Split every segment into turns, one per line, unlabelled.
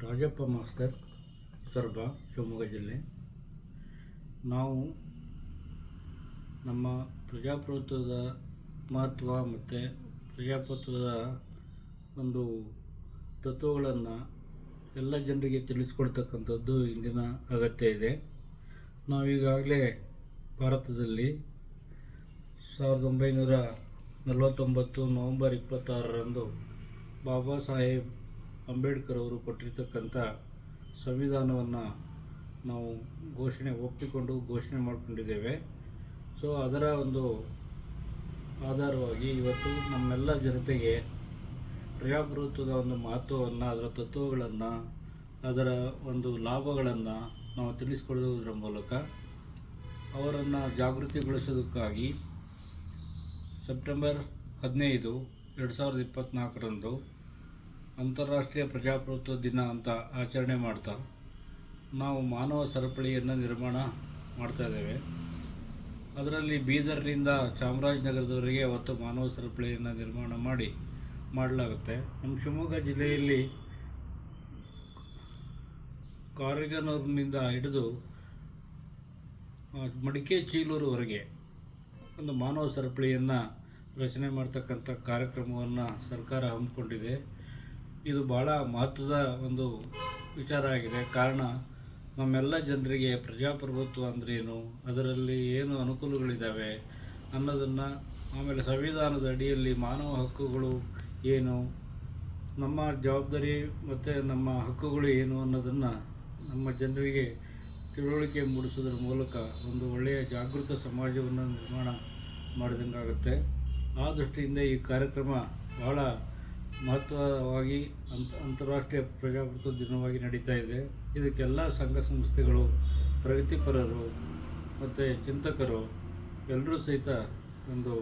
Rajappa master Soraba, Shivamogga ಜಿಲ್ಲೆ. ನಾವು ನಮ್ಮ ಪ್ರಜಾಪ್ರಭುತ್ವದ ಮಹತ್ವ ಮತ್ತು ಪ್ರಜಾಪ್ರಭುತ್ವದ ಒಂದು ತತ್ವಗಳನ್ನು ಎಲ್ಲ ಜನರಿಗೆ ತಿಳಿಸ್ಕೊಡ್ತಕ್ಕಂಥದ್ದು ಇಂದಿನ ಅಗತ್ಯ ಇದೆ. ನಾವೀಗಾಗಲೇ ಭಾರತದಲ್ಲಿ 1949 ನವೆಂಬರ್ 26ರಂದು ಬಾಬಾ ಸಾಹೇಬ್ ಅಂಬೇಡ್ಕರ್ ಅವರು ಕೊಟ್ಟಿರ್ತಕ್ಕಂಥ ಸಂವಿಧಾನವನ್ನು ನಾವು ಒಪ್ಪಿಕೊಂಡು ಘೋಷಣೆ ಮಾಡಿಕೊಂಡಿದ್ದೇವೆ. ಸೊ ಅದರ ಒಂದು ಆಧಾರವಾಗಿ ಇವತ್ತು ನಮ್ಮೆಲ್ಲ ಜನತೆಗೆ ಪ್ರಜಾಪ್ರಭುತ್ವದ ಒಂದು ಮಹತ್ವವನ್ನು, ಅದರ ತತ್ವಗಳನ್ನು, ಅದರ ಒಂದು ಲಾಭಗಳನ್ನು ನಾವು ತಿಳಿಸ್ಕೊಡೋದ್ರ ಮೂಲಕ ಅವರನ್ನು ಜಾಗೃತಿಗೊಳಿಸೋದಕ್ಕಾಗಿ ಸೆಪ್ಟೆಂಬರ್ 15, 2024ರಂದು ಅಂತಾರಾಷ್ಟ್ರೀಯ ಪ್ರಜಾಪ್ರಭುತ್ವ ದಿನ ಅಂತ ಆಚರಣೆ ಮಾಡ್ತಾ ನಾವು ಮಾನವ ಸರಪಳಿಯನ್ನು ನಿರ್ಮಾಣ ಮಾಡ್ತಾಯಿದ್ದೇವೆ. ಅದರಲ್ಲಿ ಬೀದರ್ನಿಂದ ಚಾಮರಾಜನಗರದವರೆಗೆ ಅವತ್ತು ಮಾನವ ಸರಪಳಿಯನ್ನು ನಿರ್ಮಾಣ ಮಾಡಲಾಗುತ್ತೆ. ನಮ್ಮ ಶಿವಮೊಗ್ಗ ಜಿಲ್ಲೆಯಲ್ಲಿ ಕಾರಿಗನೂರಿನಿಂದ ಹಿಡಿದು ಮಡಿಕೆ ಚೀಲೂರುವರೆಗೆ ಒಂದು ಮಾನವ ಸರಪಳಿಯನ್ನು ರಚನೆ ಮಾಡ್ತಕ್ಕಂಥ ಕಾರ್ಯಕ್ರಮವನ್ನು ಸರ್ಕಾರ ಹಮ್ಮಿಕೊಂಡಿದೆ. ಇದು ಭಾಳ ಮಹತ್ವದ ಒಂದು ವಿಚಾರ ಆಗಿದೆ. ಕಾರಣ, ನಮ್ಮೆಲ್ಲ ಜನರಿಗೆ ಪ್ರಜಾಪ್ರಭುತ್ವ ಅಂದ್ರೇನು, ಅದರಲ್ಲಿ ಏನು ಅನುಕೂಲಗಳಿದ್ದಾವೆ ಅನ್ನೋದನ್ನು, ಆಮೇಲೆ ಸಂವಿಧಾನದ ಅಡಿಯಲ್ಲಿ ಮಾನವ ಹಕ್ಕುಗಳು ಏನು, ನಮ್ಮ ಜವಾಬ್ದಾರಿ ಮತ್ತು ನಮ್ಮ ಹಕ್ಕುಗಳು ಏನು ಅನ್ನೋದನ್ನು ನಮ್ಮ ಜನರಿಗೆ ತಿಳುವಳಿಕೆ ಮೂಡಿಸೋದ್ರ ಮೂಲಕ ಒಂದು ಒಳ್ಳೆಯ ಜಾಗೃತ ಸಮಾಜವನ್ನು ನಿರ್ಮಾಣ ಮಾಡಿದಂಗಾಗುತ್ತೆ. ಆ ದೃಷ್ಟಿಯಿಂದ ಈ ಕಾರ್ಯಕ್ರಮ ಬಹಳ ಮಹತ್ವವಾಗಿ ಅಂತಾರಾಷ್ಟ್ರೀಯ ಪ್ರಜಾಪ್ರಭುತ್ವ ದಿನವಾಗಿ ನಡೀತಾ ಇದೆ. ಇದಕ್ಕೆಲ್ಲ ಸಂಘ ಸಂಸ್ಥೆಗಳು, ಪ್ರಗತಿಪರರು ಮತ್ತು ಚಿಂತಕರು ಎಲ್ಲರೂ ಸಹಿತ ಒಂದು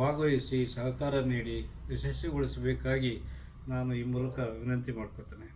ಭಾಗವಹಿಸಿ ಸಹಕಾರ ನೀಡಿ ಯಶಸ್ವಿಗೊಳಿಸಬೇಕಾಗಿ ನಾನು ಈ ಮೂಲಕ ವಿನಂತಿ ಮಾಡ್ಕೊತೇನೆ.